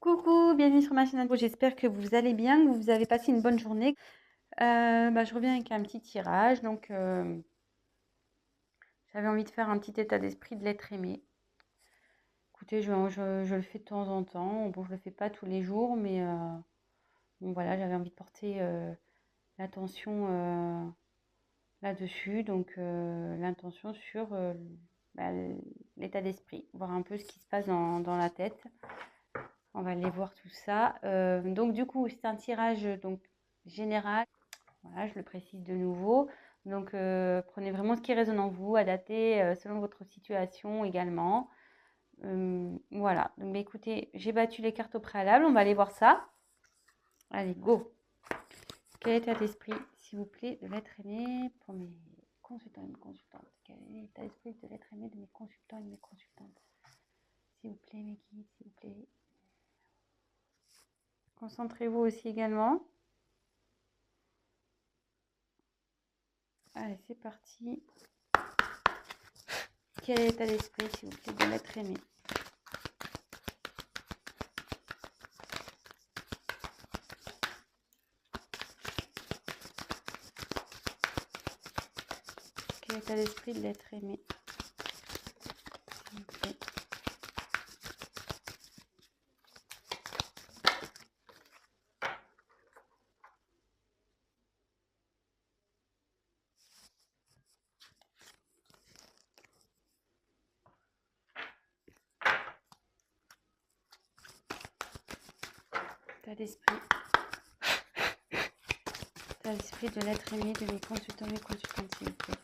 Coucou, bienvenue sur ma chaîne Info. J'espère que vous allez bien, que vous avez passé une bonne journée. Je reviens avec un petit tirage. J'avais envie de faire un petit état d'esprit de l'être aimé. Écoutez, je le fais de temps en temps. Bon, je le fais pas tous les jours, mais bon, voilà, j'avais envie de porter l'attention là-dessus. L'intention sur bah, l'état d'esprit, voir un peu ce qui se passe dans la tête. On va aller voir tout ça. Du coup, c'est un tirage général. Voilà, je le précise de nouveau. Prenez vraiment ce qui résonne en vous, adaptez selon votre situation également. Voilà. Écoutez, j'ai battu les cartes au préalable. On va aller voir ça. Allez, go. Quel état d'esprit, s'il vous plaît, de l'être aimé pour mes consultants et mes consultantes? Quel est l'état d'esprit de l'être aimé de mes consultants et de mes consultantes? S'il vous plaît, mes guides, s'il vous plaît. Concentrez-vous aussi également. Allez, c'est parti. Quel est l'état d'esprit, s'il vous plaît, de l'être aimé? Quel est l'état d'esprit de l'être aimé, s'il vous plaît? État d'esprit. État d'esprit de l'être aimé de mes consultants et consultantes, s'il vous plaît.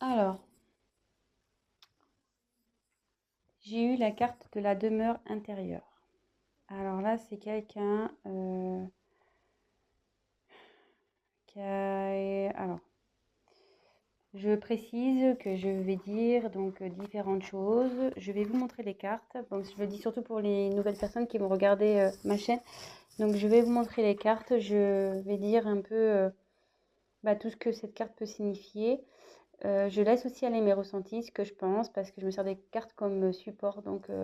Alors, j'ai eu la carte de la demeure intérieure. Alors là, c'est quelqu'un qui a... Alors, je précise que je vais dire différentes choses. Je vais vous montrer les cartes. Donc, je le dis surtout pour les nouvelles personnes qui vont regarder ma chaîne. Donc, je vais vous montrer les cartes. Je vais dire un peu tout ce que cette carte peut signifier. Je laisse aussi aller mes ressentis, ce que je pense, parce que je me sers des cartes comme support.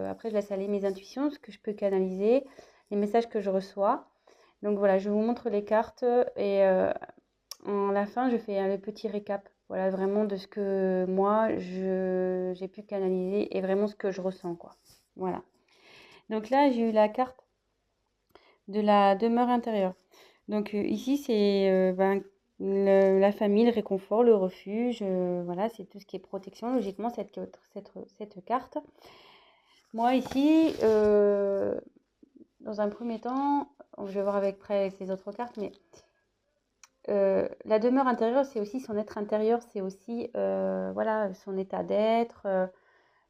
Après, je laisse aller mes intuitions, ce que je peux canaliser, les messages que je reçois. Donc voilà, je vous montre les cartes et en la fin, je fais le petit récap. Voilà, vraiment de ce que moi, j'ai pu canaliser et vraiment ce que je ressens, quoi. Voilà. Donc là, j'ai eu la carte de la demeure intérieure. Ici, c'est la famille, le réconfort, le refuge. Voilà, c'est tout ce qui est protection, logiquement, cette carte. Moi, ici, dans un premier temps, je vais voir avec les autres cartes, mais la demeure intérieure, c'est aussi son être intérieur, c'est aussi voilà, son état d'être.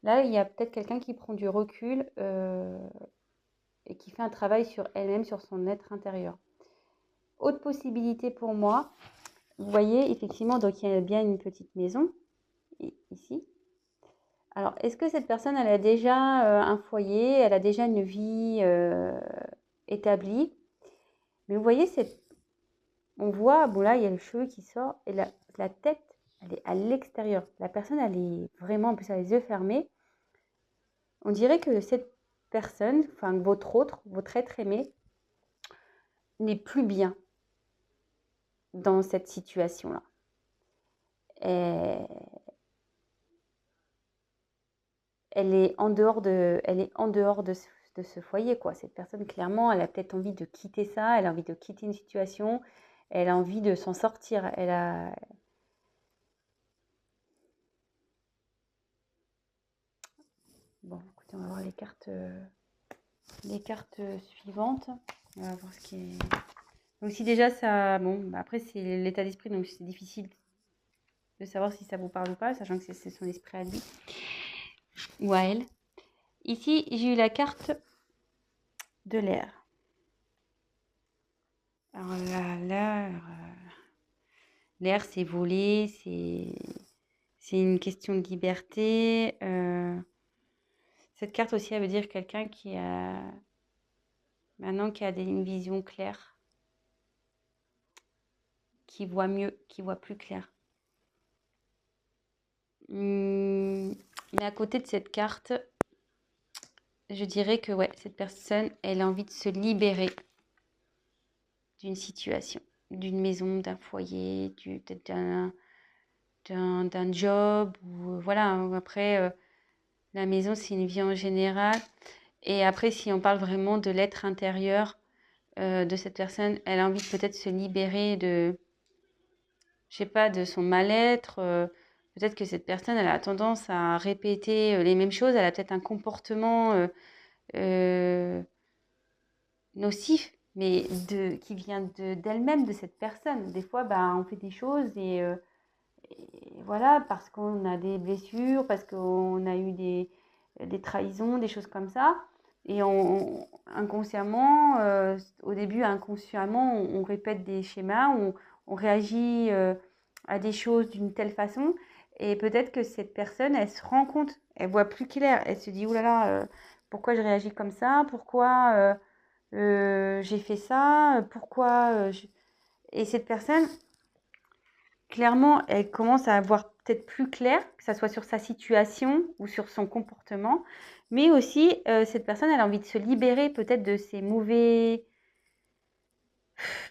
Là, il y a peut-être quelqu'un qui prend du recul et qui fait un travail sur elle-même, sur son être intérieur. Autre possibilité pour moi, vous voyez, effectivement, donc il y a bien une petite maison, ici. Alors, est-ce que cette personne, elle a déjà un foyer, elle a déjà une vie établie? Mais vous voyez, on voit, bon là, il y a le cheveu qui sort, et la tête, elle est à l'extérieur. La personne, elle est vraiment, en plus, elle a les yeux fermés. On dirait que cette personne, enfin, votre être aimé, n'est plus bien dans cette situation-là. Et elle est en dehors de ce foyer, quoi. Cette personne, clairement, elle a peut-être envie de quitter ça, elle a envie de quitter une situation, elle a envie de s'en sortir. Bon, écoutez, on va voir les cartes suivantes. On va voir ce qui est... Donc si déjà ça... Bon, après, c'est l'état d'esprit, donc c'est difficile de savoir si ça vous parle ou pas, sachant que c'est son esprit à lui ou à elle. Ici, j'ai eu la carte de l'air. Alors l'air, c'est voler, c'est une question de liberté. Cette carte aussi, elle veut dire quelqu'un qui a maintenant qui a une vision claire, qui voit mieux, qui voit plus clair. Mais à côté de cette carte, je dirais que ouais, cette personne, elle a envie de se libérer d'une situation, d'une maison, d'un foyer, peut-être d'un job. Ou, voilà, après, la maison, c'est une vie en général. Et après, si on parle vraiment de l'être intérieur de cette personne, elle a envie de peut-être se libérer de, je sais pas, de son mal-être. Peut-être que cette personne, elle a tendance à répéter les mêmes choses. Elle a peut-être un comportement euh, nocif, mais qui vient d'elle-même, de cette personne. Des fois, bah, on fait des choses et voilà, parce qu'on a des blessures, parce qu'on a eu des trahisons, des choses comme ça. Et inconsciemment, au début, inconsciemment, on répète des schémas, on réagit à des choses d'une telle façon. Et peut-être que cette personne, elle se rend compte, elle voit plus clair. Elle se dit, oh là là, pourquoi je réagis comme ça? Pourquoi j'ai fait ça? Pourquoi Et cette personne, clairement, elle commence à voir peut-être plus clair, que ça soit sur sa situation ou sur son comportement. Mais aussi, cette personne, elle a envie de se libérer peut-être de ses ouais,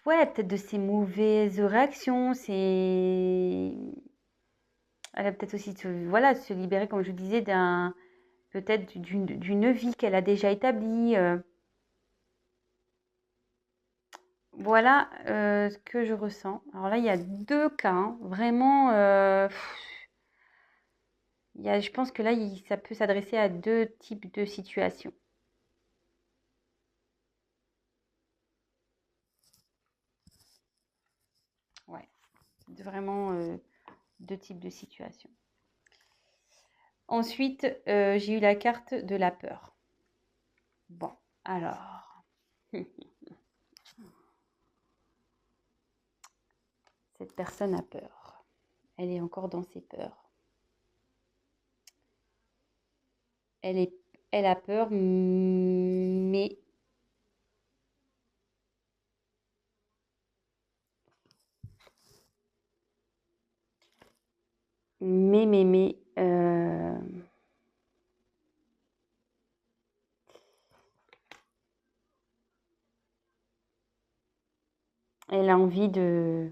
peut-être de ses mauvaises réactions. Elle a peut-être aussi voilà, de se libérer, comme je disais, peut-être d'une vie qu'elle a déjà établie. Voilà ce que je ressens. Alors là, il y a deux cas, hein, vraiment. Je pense que là, ça peut s'adresser à deux types de situations. Ouais, vraiment deux types de situations. Ensuite, j'ai eu la carte de la peur. Bon, alors, cette personne a peur. Elle est encore dans ses peurs. Elle a peur, mais, elle a envie de,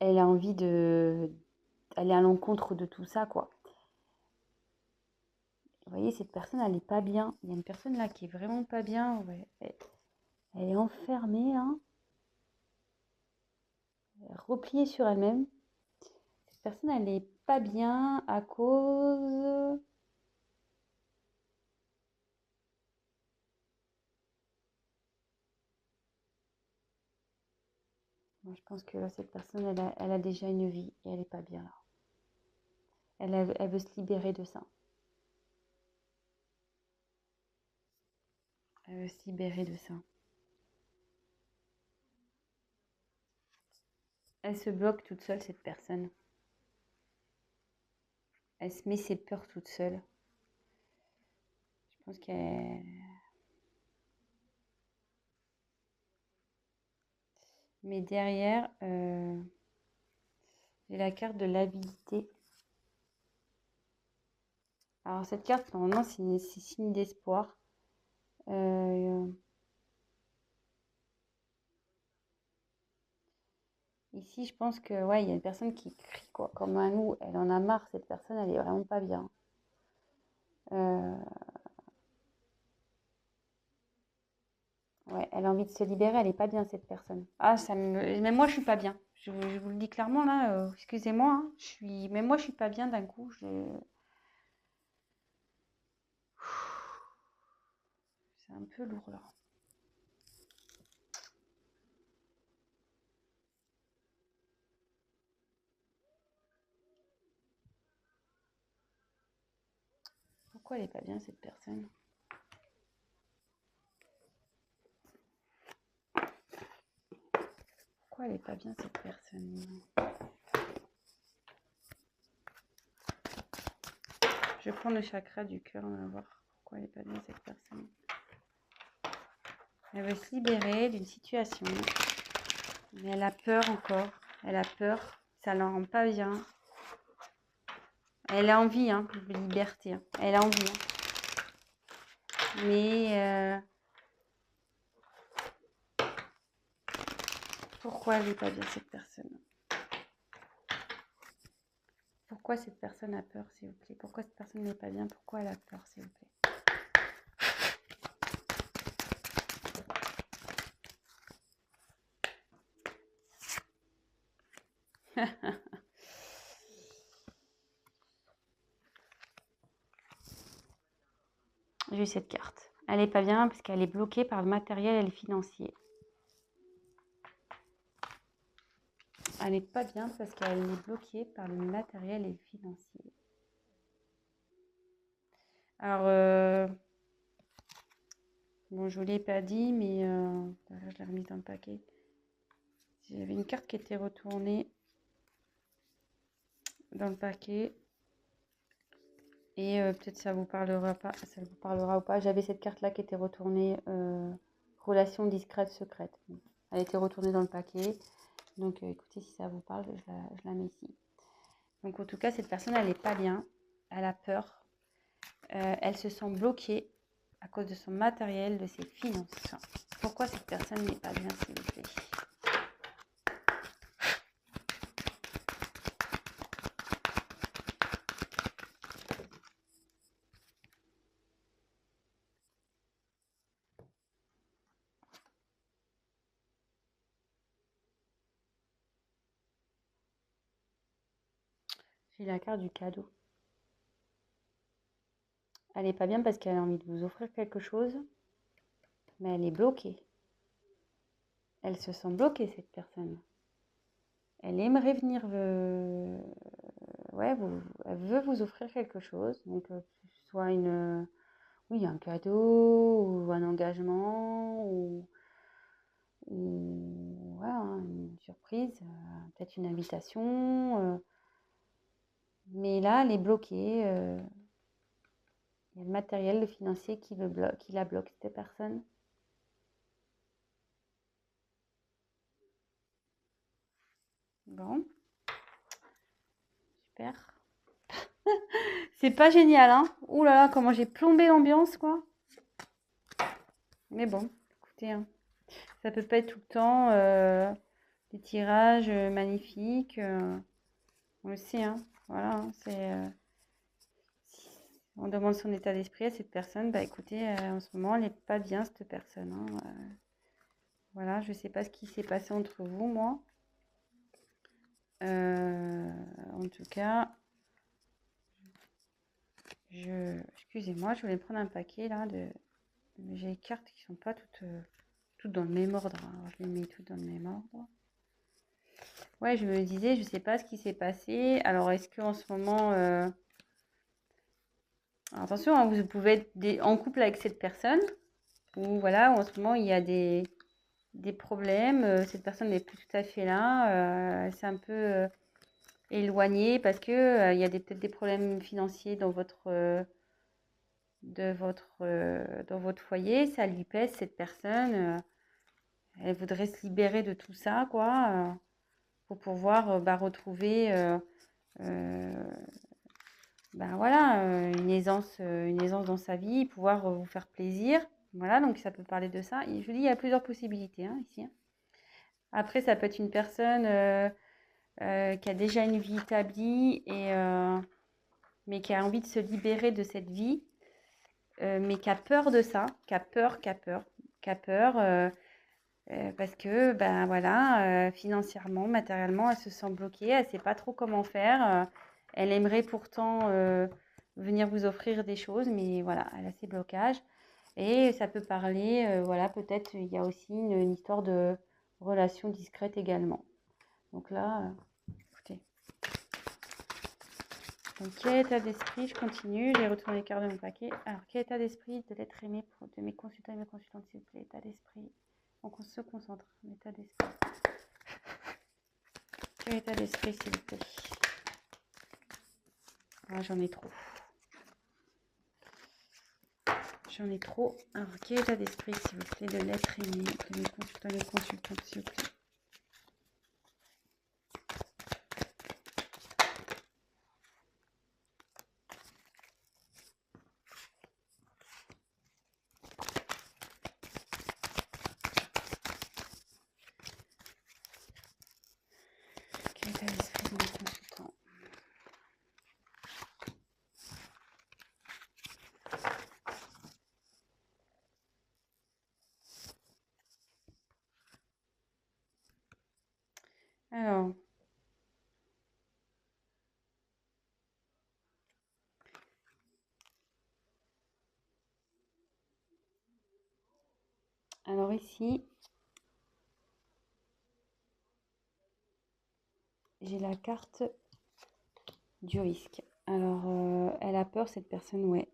elle a envie de, aller à l'encontre de tout ça, quoi. Vous voyez, cette personne, elle n'est pas bien. Il y a une personne là qui est vraiment pas bien. Ouais. Elle est enfermée, hein, repliée sur elle-même. Cette personne, elle n'est pas bien à cause... Moi, je pense que là, cette personne, elle a déjà une vie et elle n'est pas bien là. Elle veut se libérer de ça. Elle veut se libérer de ça. Elle se bloque toute seule, cette personne. Elle se met ses peurs toute seule. Je pense qu'elle... Mais derrière, j'ai la carte de l'habilité. Alors cette carte, normalement, c'est signe d'espoir. Ici, je pense que ouais, il y a une personne qui crie quoi, comme un loup. Elle en a marre, cette personne, elle est vraiment pas bien. Euh, ouais, elle a envie de se libérer, elle est pas bien cette personne. Ah, même moi, je suis pas bien. Je vous le dis clairement là. Excusez-moi, hein, même moi, je suis pas bien d'un coup. C'est un peu lourd là. Pourquoi elle est pas bien cette personne? Pourquoi elle n'est pas bien cette personne? Je prends le chakra du cœur, on va voir pourquoi elle n'est pas bien cette personne. Elle veut se libérer d'une situation, mais elle a peur encore. Elle a peur, ça ne la rend pas bien. Elle a envie de liberté, elle a envie. Mais pourquoi elle n'est pas bien cette personne? Pourquoi cette personne a peur, s'il vous plaît? Pourquoi cette personne n'est pas bien? Pourquoi elle a peur, s'il vous plaît? J'ai eu cette carte. Elle n'est pas bien parce qu'elle est bloquée par le matériel et le financier. Elle n'est pas bien parce qu'elle est bloquée par le matériel et le financier. Alors, bon, je ne vous l'ai pas dit, mais je l'ai remise dans le paquet. J'avais une carte qui était retournée dans le paquet. Et peut-être ça vous parlera pas, ça vous parlera ou pas. J'avais cette carte-là qui était retournée, relation discrète, secrète. Elle était retournée dans le paquet. Donc écoutez, si ça vous parle, je la mets ici. Donc en tout cas, cette personne, elle n'est pas bien. Elle a peur. Elle se sent bloquée à cause de son matériel, de ses finances. Pourquoi cette personne n'est pas bien, s'il vous plaît? J'ai la carte du cadeau. Elle n'est pas bien parce qu'elle a envie de vous offrir quelque chose, mais elle est bloquée. Elle se sent bloquée, cette personne. Elle aimerait venir, ouais, elle veut vous offrir quelque chose, donc que ce soit oui, un cadeau ou un engagement ou voilà, une surprise, peut-être une invitation. Mais là, elle est bloquée. Il y a le matériel, le financier qui la bloque, cette personne. Bon, super. C'est pas génial, hein? Ouh là là, comment j'ai plombé l'ambiance, quoi. Mais bon, écoutez, hein, ça peut pas être tout le temps des tirages magnifiques. On le sait, hein. Voilà, hein, si on demande son état d'esprit à cette personne, bah écoutez, en ce moment, elle n'est pas bien, cette personne, hein. Voilà, je sais pas ce qui s'est passé entre vous, moi. En tout cas, excusez-moi, je voulais prendre un paquet là j'ai les cartes qui sont pas toutes dans le même ordre, hein. Alors, je les mets toutes dans le même ordre. Ouais, je me disais, je sais pas ce qui s'est passé. Alors, est-ce qu'en ce moment, attention, hein, vous pouvez être en couple avec cette personne, ou voilà, en ce moment il y a des problèmes. Cette personne n'est plus tout à fait là. Elle s'est un peu éloignée parce que il y a peut-être des problèmes financiers dans votre dans votre foyer. Ça lui pèse, cette personne. Elle voudrait se libérer de tout ça, quoi, pour pouvoir retrouver voilà, une aisance dans sa vie, pouvoir vous faire plaisir. Voilà, donc ça peut parler de ça. Et je vous dis, il y a plusieurs possibilités ici. Après, ça peut être une personne qui a déjà une vie établie, mais qui a envie de se libérer de cette vie, mais qui a peur de ça, qui a peur, parce que, ben voilà, financièrement, matériellement, elle se sent bloquée, elle ne sait pas trop comment faire. Elle aimerait pourtant venir vous offrir des choses, mais voilà, elle a ses blocages. Et ça peut parler, voilà, peut-être il y a aussi une histoire de relation discrète également. Donc là, écoutez. Donc, quel état d'esprit? Je continue, j'ai retourné les cartes de mon paquet. Alors, quel état d'esprit de l'être aimé de mes consultants et mes consultantes, s'il vous plaît? État d'esprit. On se concentre, l'état d'esprit. Quel état d'esprit, s'il vous plaît? Ah, j'en ai trop. J'en ai trop. Alors, quel état d'esprit, s'il vous plaît, de l'être aimé, de mes consultants et consultantes, s'il vous plaît? Quel état d'esprit de mes consultants? Alors ici, j'ai la carte du risque. Alors, elle a peur, cette personne, ouais.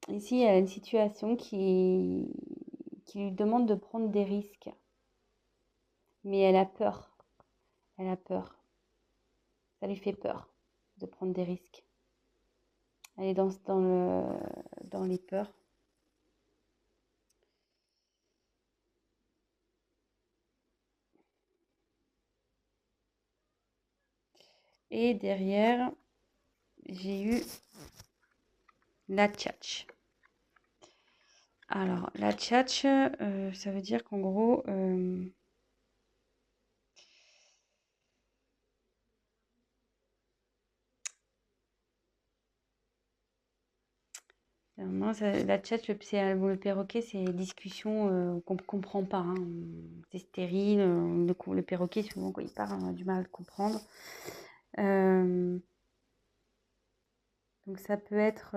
Ici, elle a une situation qui lui demande de prendre des risques. Mais elle a peur. Elle a peur. Ça lui fait peur de prendre des risques. Elle est dans les peurs. Et derrière, j'ai eu la tchatch. Alors, la tchatch, ça veut dire qu'en gros, non, la tchatch, le perroquet, c'est des discussions qu'on ne comprend pas, hein. C'est stérile. Le perroquet, souvent, quand il parle, on a du mal à le comprendre. Donc, ça peut être...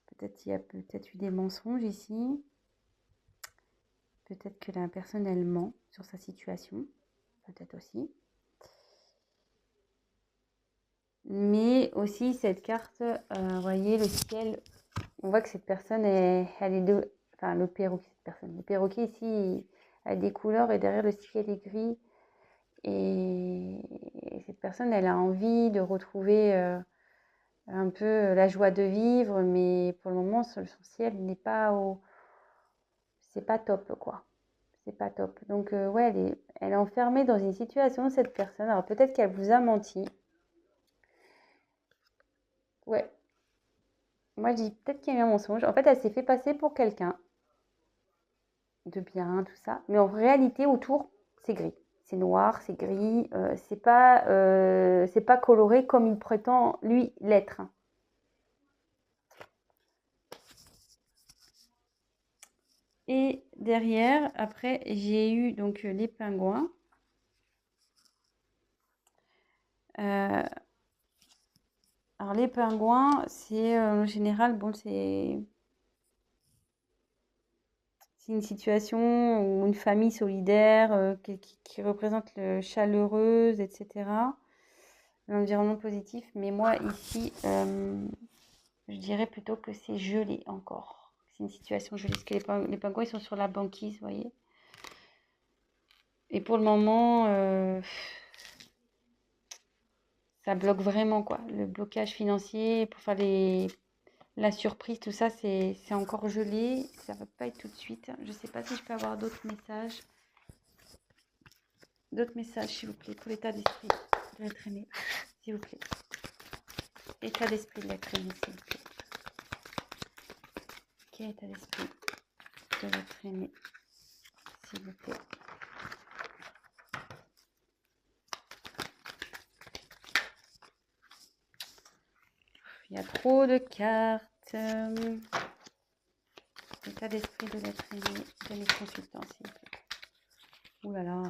peut-être il y a peut-être eu des mensonges ici. Peut-être que la personne, elle ment sur sa situation. Peut-être aussi. Mais aussi, cette carte, vous voyez, le ciel, on voit que cette personne, elle est de... Enfin, le perroquet, cette personne. Le perroquet, ici, a des couleurs et derrière le ciel est gris. Et cette personne, elle a envie de retrouver un peu la joie de vivre, mais pour le moment, son ciel n'est pas au... C'est pas top, quoi. C'est pas top. Donc, ouais, elle est enfermée dans une situation, cette personne. Alors, peut-être qu'elle vous a menti. Ouais. Moi, je dis peut-être qu'il y a eu un mensonge. En fait, elle s'est fait passer pour quelqu'un de bien, tout ça. Mais en réalité, autour, c'est gris. C'est noir, c'est gris. C'est pas coloré comme il prétend, lui, l'être. Et derrière, après, j'ai eu donc les pingouins. Alors, les pingouins, c'est en général, bon, c'est une situation ou une famille solidaire qui représente le chaleureuse, etc. L'environnement positif. Mais moi, ici, je dirais plutôt que c'est gelé encore. C'est une situation gelée. Parce que les pingouins, ils sont sur la banquise, vous voyez. Et pour le moment, ça bloque vraiment, quoi. Le blocage financier pour faire la surprise, tout ça, c'est encore gelé. Ça va pas être tout de suite. Je sais pas si je peux avoir d'autres messages. D'autres messages, s'il vous plaît, pour l'état d'esprit de l'être aimé, s'il vous plaît. État d'esprit de l'être aimé, s'il vous plaît. Quel état d'esprit de l'être aimé, s'il vous plaît. Il y a trop de cartes. L'état d'esprit de l'être aimé de mes consultants, s'il vous plaît. Ouh là là.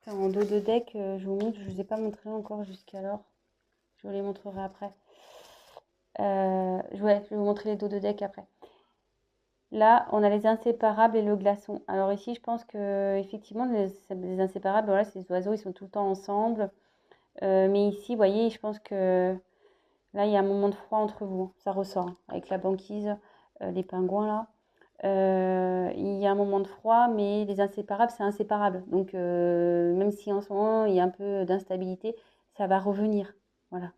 En dos de deck, je vous montre, je ne vous ai pas montré encore jusqu'alors. Je vous les montrerai après. Je vais vous montrer les dos de deck après. Là, on a les inséparables et le glaçon. Alors ici, je pense que effectivement, les inséparables, voilà, ces oiseaux, ils sont tout le temps ensemble. Mais ici, vous voyez, je pense que là, il y a un moment de froid entre vous. Ça ressort hein, avec la banquise, les pingouins là. Il y a un moment de froid, mais les inséparables, c'est inséparable. Donc, même si en ce moment, il y a un peu d'instabilité, ça va revenir. Voilà,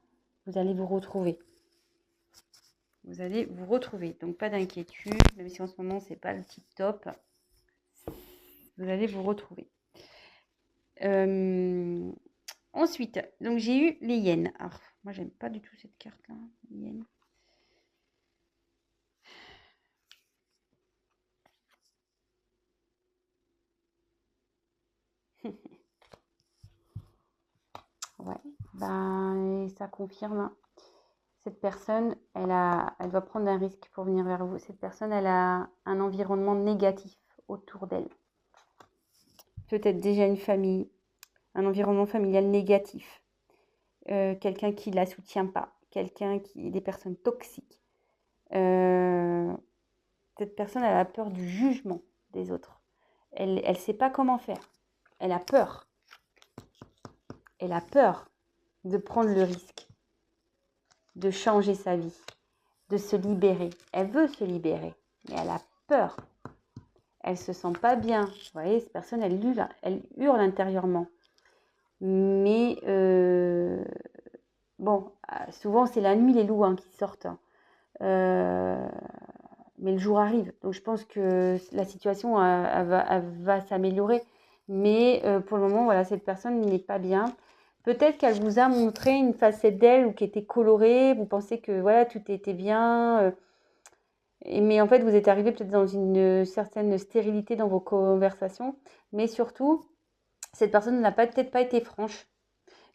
vous allez vous retrouver. Vous allez vous retrouver. Donc, pas d'inquiétude, même si en ce moment, c'est pas le tip top. Vous allez vous retrouver. Ensuite, donc j'ai eu les hyènes. Alors, moi, j'aime pas du tout cette carte-là, les hyènes. Ouais, ben, ça confirme. Cette personne, elle doit prendre un risque pour venir vers vous. Cette personne, elle a un environnement négatif autour d'elle. Peut-être déjà une famille, un environnement familial négatif. Quelqu'un qui ne la soutient pas. Des personnes toxiques. Cette personne, elle a peur du jugement des autres. Elle ne sait pas comment faire. Elle a peur. Elle a peur de prendre le risque, de changer sa vie, de se libérer. Elle veut se libérer, mais elle a peur. Elle se sent pas bien. Vous voyez, cette personne, elle hurle intérieurement. Mais bon, souvent c'est la nuit les loups hein, qui sortent. Mais le jour arrive. Donc je pense que la situation elle va s'améliorer. Mais pour le moment, voilà, cette personne n'est pas bien. Peut-être qu'elle vous a montré une facette d'elle ou qui était colorée. Vous pensez que voilà, tout était bien. Mais en fait, vous êtes arrivé peut-être dans une certaine stérilité dans vos conversations. Mais surtout, cette personne n'a peut-être pas été franche.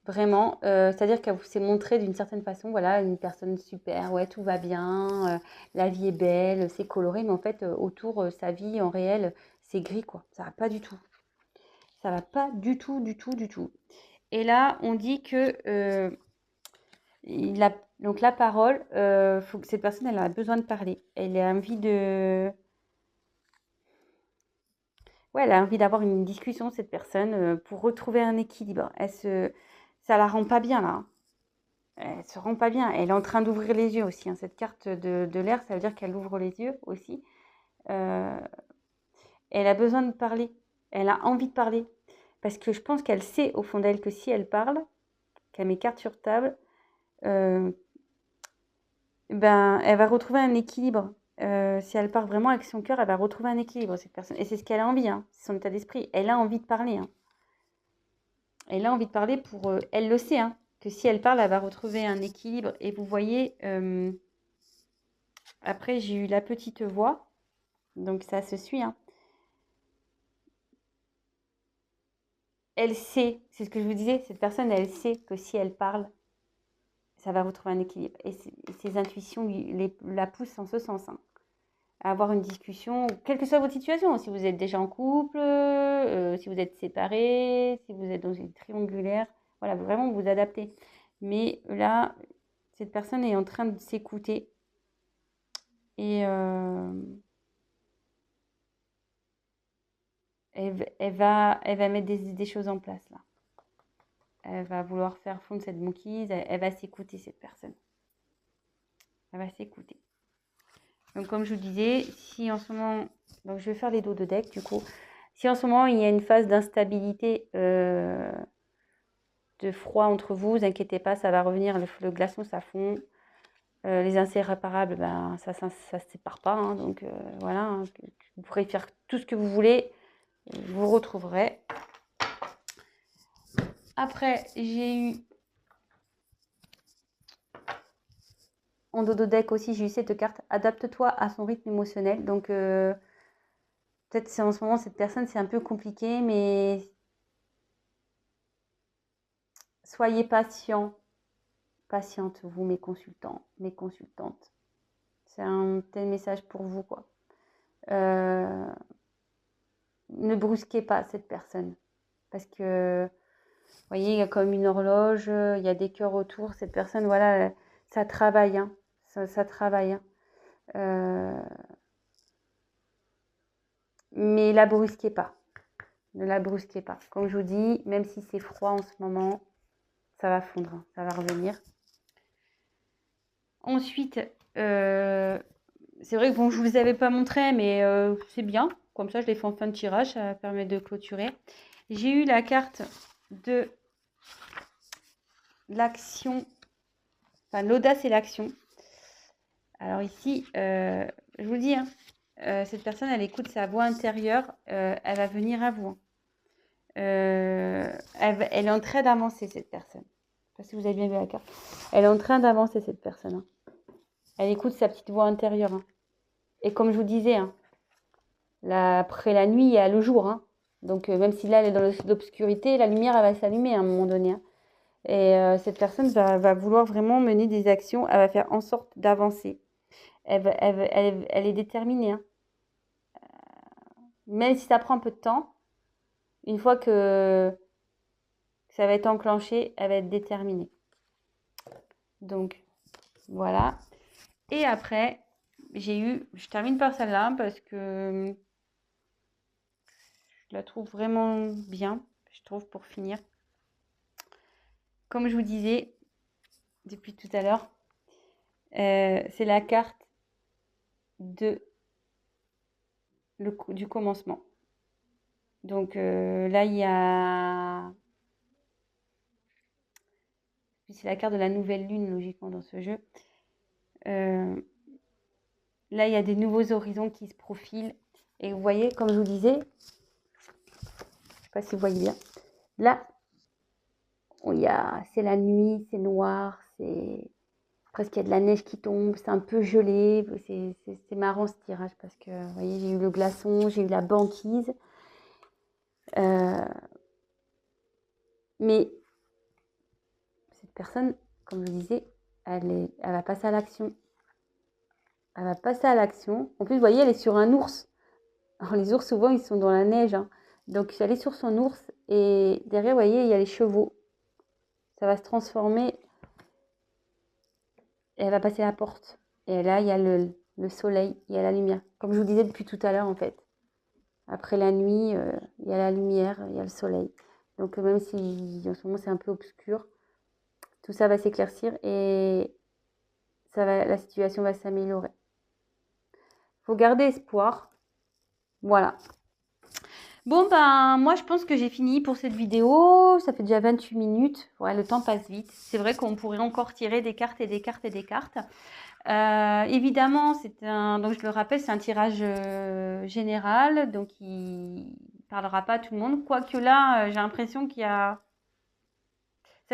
Vraiment, c'est-à-dire qu'elle s'est montrée d'une certaine façon, voilà, une personne super, ouais, tout va bien, la vie est belle, c'est coloré, mais en fait, autour, sa vie en réel, c'est gris, quoi. Ça va pas du tout. Ça va pas du tout, du tout, du tout. Et là, on dit que donc la parole, faut que cette personne, elle a besoin de parler. Elle a envie de, ouais, elle a envie d'avoir une discussion, cette personne, pour retrouver un équilibre. Ça la rend pas bien là, hein. Elle se rend pas bien. Elle est en train d'ouvrir les yeux aussi, hein. Cette carte de l'air, ça veut dire qu'elle ouvre les yeux aussi. Euh, Elle a besoin de parler. Elle a envie de parler. Parce que je pense qu'elle sait au fond d'elle que si elle parle, qu'elle met carte sur table, euh, ben, elle va retrouver un équilibre. Si elle part vraiment avec son cœur, elle va retrouver un équilibre, cette personne. Et c'est ce qu'elle a envie, hein. C'est son état d'esprit. Elle a envie de parler, hein. Elle a envie de parler pour... elle le sait, hein, que si elle parle, elle va retrouver un équilibre. Et vous voyez... après, j'ai eu la petite voix, donc ça se suit, hein. Elle sait, c'est ce que je vous disais, cette personne, elle sait que si elle parle, ça va retrouver un équilibre. Et ses intuitions la poussent en ce sens, hein, à avoir une discussion, quelle que soit votre situation, si vous êtes déjà en couple, si vous êtes séparés, si vous êtes dans une triangulaire, voilà, vraiment vous adaptez. Mais là, cette personne est en train de s'écouter et elle va mettre des choses en place là. Elle va vouloir faire fondre cette banquise. Elle va s'écouter, cette personne. Elle va s'écouter. Donc, comme je vous disais, si en ce moment... Donc, je vais faire les dos de deck, du coup. Si en ce moment, il y a une phase d'instabilité, de froid entre vous, vous inquiétez pas, ça va revenir. Le glaçon, ça fond. Les inséparables, ben, ça se sépare pas. Hein, donc, voilà. Hein, vous pourrez faire tout ce que vous voulez. Vous retrouverez. Après, j'ai eu en dodo deck aussi, j'ai eu cette carte. Adapte-toi à son rythme émotionnel. Donc, peut-être c'est en ce moment, cette personne, c'est un peu compliqué, mais soyez patient, patiente, vous, mes consultants, mes consultantes. C'est un tel message pour vous, quoi. Ne brusquez pas cette personne. Parce que voyez, il y a comme une horloge, il y a des cœurs autour. Cette personne, voilà, ça travaille, hein. Ça travaille, hein. Mais la brusquez pas. Ne la brusquez pas. Comme je vous dis, même si c'est froid en ce moment, ça va fondre, hein, ça va revenir. Ensuite, c'est vrai que bon, je ne vous avais pas montré, mais c'est bien. Comme ça, je l'ai fait en fin de tirage, ça permet de clôturer. J'ai eu la carte de l'action, enfin l'audace et l'action. Alors ici, je vous le dis, hein, cette personne, elle écoute sa voix intérieure, elle va venir à vous, hein. Elle est en train d'avancer, cette personne. Je ne sais pas si vous avez bien vu la carte. Elle est en train d'avancer, cette personne, hein. Elle écoute sa petite voix intérieure, hein. Et comme je vous disais, hein, après la nuit, il y a le jour, hein. Donc même si là, elle est dans l'obscurité, la lumière, elle va s'allumer à un moment donné, hein. Et cette personne va vouloir vraiment mener des actions. Elle va faire en sorte d'avancer. Elle est déterminée, hein. Même si ça prend un peu de temps, une fois que ça va être enclenché, elle va être déterminée. Donc, voilà. Et après, je termine par celle-là parce que je la trouve vraiment bien, je trouve, pour finir. Comme je vous disais depuis tout à l'heure, c'est la carte du commencement. Donc là, il y a... C'est la carte de la nouvelle lune, logiquement, dans ce jeu. Là, il y a des nouveaux horizons qui se profilent. Et vous voyez, comme je vous disais, je ne sais pas si vous voyez bien, là, c'est la nuit, c'est noir, c'est presque il y a de la neige qui tombe, c'est un peu gelé. C'est marrant ce tirage parce que, vous voyez, j'ai eu le glaçon, j'ai eu la banquise. Mais cette personne, comme je disais, elle va passer à l'action. Elle va passer à l'action. En plus, vous voyez, elle est sur un ours. Alors, les ours, souvent, ils sont dans la neige, hein. Donc, elle est sur son ours. Et derrière, vous voyez, il y a les chevaux. Ça va se transformer. Et elle va passer la porte. Et là, il y a le soleil, il y a la lumière. Comme je vous disais depuis tout à l'heure, en fait. Après la nuit, il y a la lumière, il y a le soleil. Donc, même si en ce moment, c'est un peu obscur, tout ça va s'éclaircir et la situation va s'améliorer. Il faut garder espoir. Voilà. Bon, ben, moi, je pense que j'ai fini pour cette vidéo. Ça fait déjà 28 minutes. Ouais, le temps passe vite. C'est vrai qu'on pourrait encore tirer des cartes et des cartes et des cartes. Évidemment, donc je le rappelle, c'est un tirage général. Donc, il ne parlera pas à tout le monde. Quoique là, j'ai l'impression ça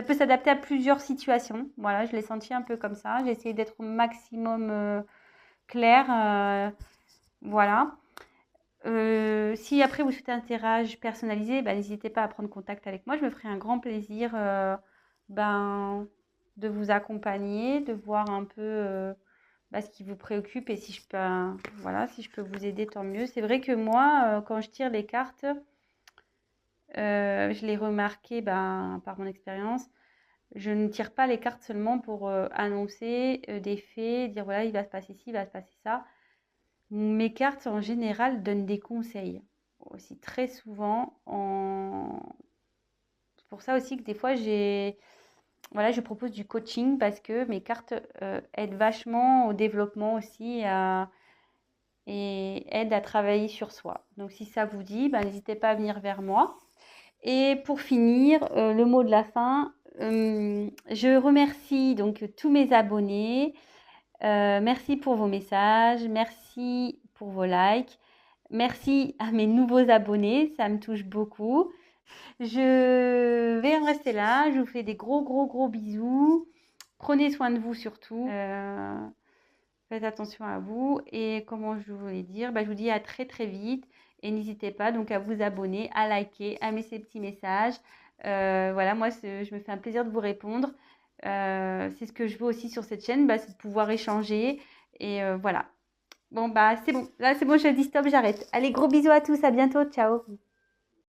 peut s'adapter à plusieurs situations. Voilà, je l'ai senti un peu comme ça. J'ai essayé d'être au maximum claire. Voilà. Si après vous souhaitez un tirage personnalisé, n'hésitez pas à prendre contact avec moi. Je me ferai un grand plaisir de vous accompagner, de voir un peu ce qui vous préoccupe et si je peux vous aider, tant mieux. C'est vrai que moi, quand je tire les cartes, je l'ai remarqué par mon expérience. Je ne tire pas les cartes seulement pour annoncer des faits, dire voilà, il va se passer ci, il va se passer ça. Mes cartes, en général, donnent des conseils. Aussi, très souvent. C'est pour ça aussi que des fois, je propose du coaching parce que mes cartes aident vachement au développement aussi et aident à travailler sur soi. Donc, si ça vous dit, n'hésitez pas à venir vers moi. Et pour finir, le mot de la fin, je remercie donc tous mes abonnés. Merci pour vos messages, merci pour vos likes, merci à mes nouveaux abonnés, ça me touche beaucoup. Je vais en rester là, je vous fais des gros gros gros bisous. Prenez soin de vous surtout. Faites attention à vous et comment je voulais dire, je vous dis à très très vite et n'hésitez pas donc à vous abonner, à liker, à mettre ces petits messages. Voilà, moi je me fais un plaisir de vous répondre. C'est ce que je veux aussi sur cette chaîne, c'est de pouvoir échanger et voilà. Bon c'est bon, là c'est bon, je dis stop, j'arrête. Allez, gros bisous à tous, à bientôt, ciao.